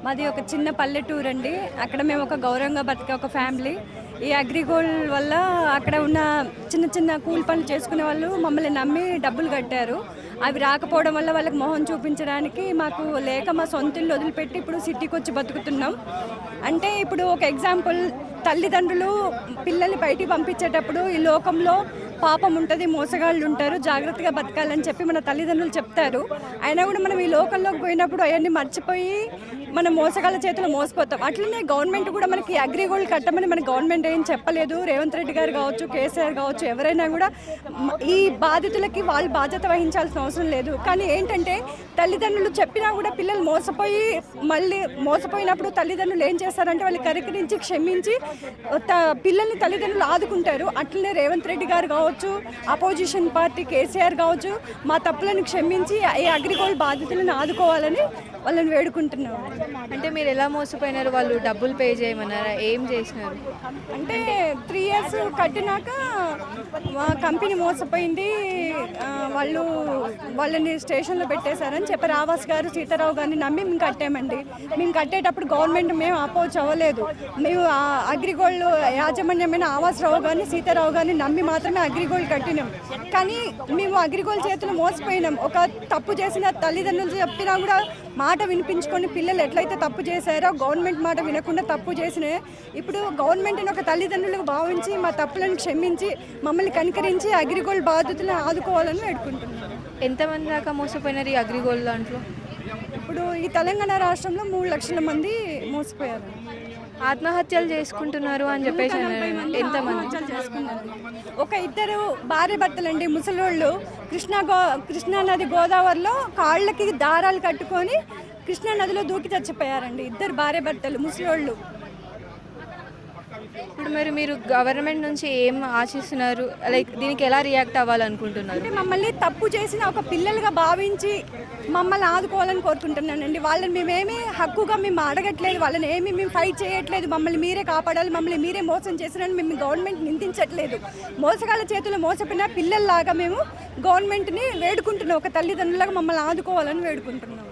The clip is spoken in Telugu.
మాది ఒక చిన్న పల్లెటూరు అండి. అక్కడ మేము ఒక గౌరవంగా బతికే ఒక ఫ్యామిలీ. ఈ అగ్రిగోల్డ్ వల్ల అక్కడ ఉన్న చిన్న చిన్న కూలి పనులు చేసుకునే వాళ్ళు మమ్మల్ని నమ్మి డబ్బులు కట్టారు. అవి రాకపోవడం వల్ల వాళ్ళకి మొహం చూపించడానికి మాకు లేక మా సొంత ఇల్లు వదిలిపెట్టి ఇప్పుడు సిటీకి వచ్చి బతుకుతున్నాం. అంటే ఇప్పుడు ఒక ఎగ్జాంపుల్, తల్లిదండ్రులు పిల్లల్ని బయటికి పంపించేటప్పుడు ఈ లోకంలో పాపం ఉంటుంది, మోసగాళ్ళు ఉంటారు, జాగ్రత్తగా బతకాలని చెప్పి మన తల్లిదండ్రులు చెప్తారు. అయినా కూడా మనం ఈ లోకంలోకి పోయినప్పుడు అవన్నీ మర్చిపోయి మన మోసగాళ్ళ చేతిలో మోసపోతాం. అట్లనే గవర్నమెంట్ కూడా మనకి అగ్రిగోల్డ్ కట్టమని మన గవర్నమెంట్ ఏం చెప్పలేదు. రేవంత్ రెడ్డి గారు కావచ్చు, కేసీఆర్ కావచ్చు, ఎవరైనా కూడా ఈ బాధితులకి వాళ్ళు బాధ్యత వహించాల్సిన అవసరం లేదు. కానీ ఏంటంటే తల్లిదండ్రులు చెప్పినా కూడా పిల్లలు మళ్ళీ మోసపోయినప్పుడు తల్లిదండ్రులు ఏం చేస్తారంటే వాళ్ళు కరికరించి క్షమించి పిల్లల్ని తల్లిదండ్రులు ఆదుకుంటారు. అట్లనే రేవంత్ రెడ్డి గారు కావచ్చు, అపోజిషన్ పార్టీ కేసీఆర్ కావచ్చు, మా తప్పులను క్షమించి ఈ అగ్రిగోల్డ్ బాధితులను ఆదుకోవాలని వాళ్ళని వేడుకుంటున్నాం. అంటే మీరు ఎలా మోసపోయినారు? వాళ్ళు డబ్బులు పే చేయమన్నారా? ఏం చేసినారు? అంటే 3 years కట్టినాక మా కంపెనీ మోసపోయింది, వాళ్ళని స్టేషన్లో పెట్టేశారని చెప్పారు. ఆవాస్ గారు, సీతారావు గారిని నమ్మి మేము కట్టామండి. మేము కట్టేటప్పుడు గవర్నమెంట్ మేము అపోజ్ అవ్వలేదు. మేము అగ్రిగోల్డ్ యాజమాన్యమైన ఆవాస్ రావు గారిని, సీతారావు గారిని నమ్మి మాత్రమే అగ్రిగోల్డ్ కట్టినాం. కానీ మేము అగ్రిగోల్డ్ చేతులు మోసపోయినాం. ఒక తప్పు చేసిన తల్లిదండ్రులు చెప్పినా కూడా మాట వినిపించుకొని పిల్లలు ఎట్లయితే తప్పు చేశారో గవర్నమెంట్ మాట వినకుండా తప్పు చేసిన ఇప్పుడు గవర్నమెంట్ని ఒక తల్లిదండ్రులకు భావించి మా తప్పులను క్షమించి మమ్మల్ని కనికరించి అగ్రిగోల్డ్ బాధితులను ఆదుకోవాలని వేడుకుంటున్నాం. ఎంతమంది దాకా మోసపోయినారు ఈ అగ్రిగోల్డ్ దాంట్లో? ఇప్పుడు ఈ తెలంగాణ రాష్ట్రంలో 3 లక్షల మంది మోసపోయారు. ఆత్మహత్యలు చేసుకుంటున్నారు అని చెప్పేసి ఎంతమంది చేసుకున్నారు? ఒక 2 భార్య భర్తలండి, ముసలోళ్ళు. కృష్ణా నది గోదావరిలో కాళ్ళకి దారాలు కట్టుకొని కృష్ణా నదిలో దూకి చచ్చిపోయారండి. 2 భార్య భర్తలు ముసలోళ్ళు. ఇప్పుడు మీరు గవర్నమెంట్ నుంచి ఏం ఆశిస్తున్నారు? లైక్ దీనికి ఎలా రియాక్ట్ అవ్వాలనుకుంటున్నారు? అంటే మమ్మల్ని తప్పు చేసిన ఒక పిల్లలుగా భావించి మమ్మల్ని ఆదుకోవాలని కోరుకుంటున్నానండి. వాళ్ళని మేమేమి హక్కుగా మేము అడగట్లేదు, వాళ్ళని మేము ఫైట్ చేయట్లేదు. మమ్మల్ని మీరే కాపాడాలి, మమ్మల్ని మీరే మోసం చేసినని మేము గవర్నమెంట్ నిందించట్లేదు. మోసగాళ్ళ చేతుల్లో మోసపోయిన పిల్లల్లాగా మేము గవర్నమెంట్ని వేడుకుంటున్నాం. ఒక తల్లిదండ్రులాగా మమ్మల్ని ఆదుకోవాలని వేడుకుంటున్నాం.